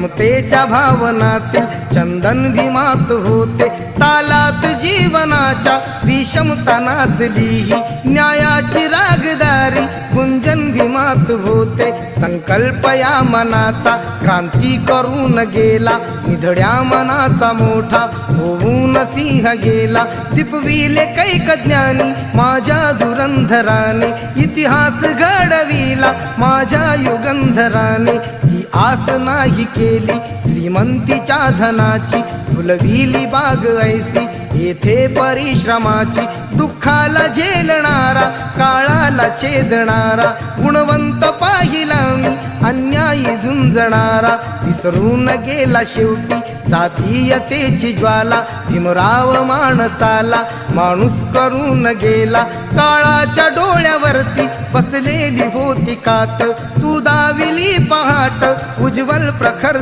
समतेच्या भावनातील चंदन भीमात होते, तालात जीवनाच्या विषमता नाचली, न्यायाची रागदारी गुंजन भीमात होते। संकल्प या मनाचा क्रांती करून गेला, निधड्या मनाचा मोठा होऊन सिंह गेला। दिपविले कैक ज्ञानी माझ्या धुरंधराने, इतिहास घडविला माझ्या युगंधराने। ही आस नाही केली श्रीमंतीच्या धनाची, फुलविली बाग ऐसी येथे परिश्रमाची। दुःखाला झेलणारा काळाला छेदणारा, गुणवंत पाहिला मी अन्यायी झुंजणारा। विसरून गेला शेवटी जातीयतेची ज्वाला, भीमराव माणसाला माणूस करून गेला। काळाच्या डोळ्यावरती बसलेली होती कात, तू दाविली पहाट उज्ज्वल प्रखर।